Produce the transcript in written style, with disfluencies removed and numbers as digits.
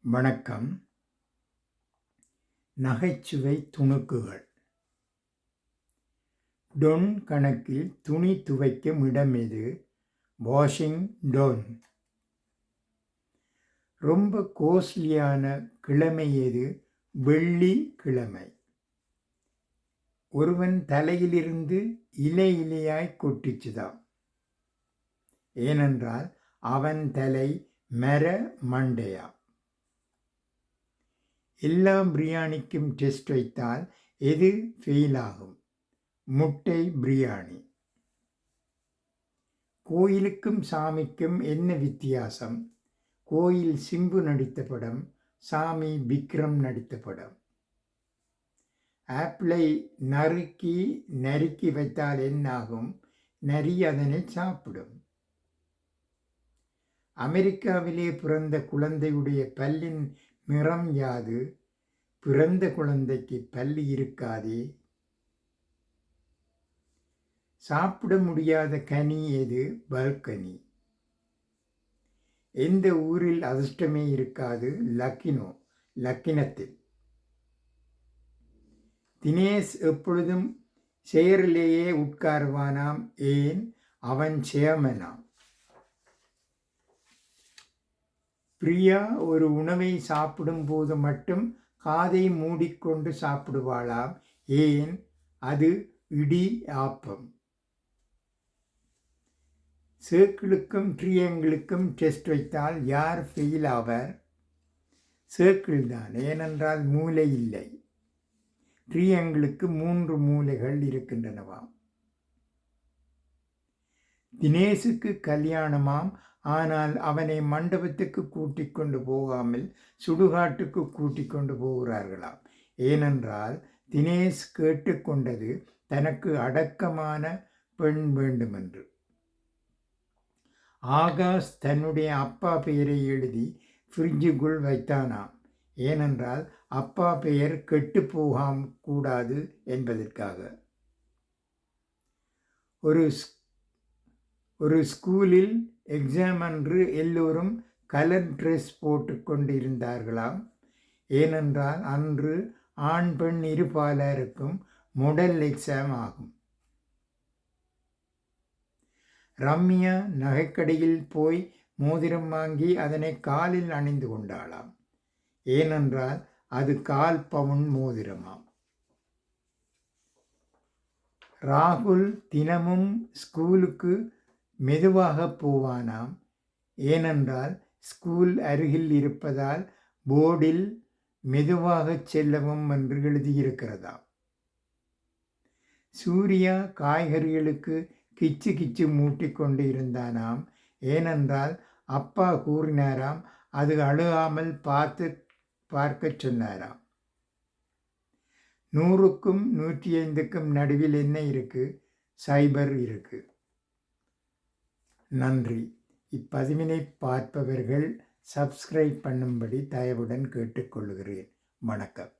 வணக்கம். நகைச்சுவை துணுக்குகள். டொன் கணக்கில் துணி துவைக்கும் இடம் எது? Washing ton. ரொம்ப கோஸ்ட்லியான கிழமை எது? வெள்ளி கிழமை. ஒருவன் தலையிலிருந்து இலை இலையாய் கொட்டிச்சுதாம். ஏனென்றால் அவன் தலை மர மண்டையா. எல்லா பிரியாணிக்கும் டெஸ்ட் வைத்தால் எது ஃபெயில் ஆகும்? முட்டை பிரியாணி. கோயிலுக்கும் சாமிக்கும் என்ன வித்தியாசம்? கோயில் சிம்பு நடித்த படம், சாமி விக்ரம் நடித்த படம். ஆப்பிளை நறுக்கி வைத்தால் என்னாகும்? நரி அதனை சாப்பிடும். அமெரிக்காவிலே பிறந்த குழந்தையுடைய பல்லின் நிறம் யாது? பிறந்த குழந்தைக்கு பல்லு இருக்காதே. சாப்பிட முடியாத கனி எது? பல்கனி. எந்த ஊரில் அதிர்ஷ்டமே இருக்காது? லக்கினத்தில். தினேஷ் எப்பொழுதும் சேரிலேயே உட்காருவானாம். ஏன்? அவன் சேர்மனாம். பிரியா ஒரு உணவை சாப்பிடும் போது மட்டும் காதை மூடிக்கொண்டு சாப்பிடுவாளாம். ஏன்? அது இடி ஆப்பம். சர்க்கிளுக்கும் ட்ரையாங்கிளுக்கும் டெஸ்ட் வைத்தால் யார் ஃபெயில் ஆவர்? சர்க்கிள் தான், ஏனென்றால் மூளை இல்லை. ட்ரையாங்கிளுக்கு 3 மூலைகள் இருக்கின்றனவாம். தினேஷுக்கு கல்யாணமாம். ஆனால் அவனை மண்டபத்துக்கு கூட்டிக் கொண்டு போகாமல் சுடுகாட்டுக்கு கூட்டிக் கொண்டு போகிறார்களாம். ஏனென்றால் தினேஷ் கேட்டுக்கொண்டது தனக்கு அடக்கமான பெண் வேண்டுமென்று. ஆகாஷ் தன்னுடைய அப்பா பெயரை எழுதி ஃப்ரிட்ஜுக்குள் வைத்தானாம். ஏனென்றால் அப்பா பெயர் கெட்டு போகாம கூடாது என்பதற்காக. ஒரு ஸ்கூலில் எக்ஸாம் அன்று எல்லோரும் கலர் ட்ரெஸ் போட்டு கொண்டு இருந்தார்களாம். ஏனென்றால் அன்று ஆண் பெண் இருபாலருக்கும் மாடல் எக்ஸாம் ஆகும். ரம்யா நகைக்கடையில் போய் மோதிரம் வாங்கி அதனை காலில் அணிந்து கொண்டாளாம். ஏனென்றால் அது 1/4 பவுன் மோதிரமாம். ராகுல் தினமும் ஸ்கூலுக்கு மெதுவாக போவானாம். ஏனென்றால் ஸ்கூல் அருகில் இருப்பதால் போர்டில் மெதுவாக செல்லவும் என்று எழுதியிருக்கிறதாம். சூர்யா காய்கறிகளுக்கு கிச்சு கிச்சு மூட்டிக்கொண்டு இருந்தானாம். ஏனென்றால் அப்பா கூறினாராம் அது அழுகாமல் பார்க்க சொன்னாராம். 100க்கும் 105க்கும் நடுவில் என்ன இருக்கு? சைபர் இருக்கு. நன்றி. இப்பதிவினை பார்ப்பவர்கள் சப்ஸ்கிரைப் பண்ணும்படி தயவுடன் கேட்டுக்கொள்கிறேன். வணக்கம்.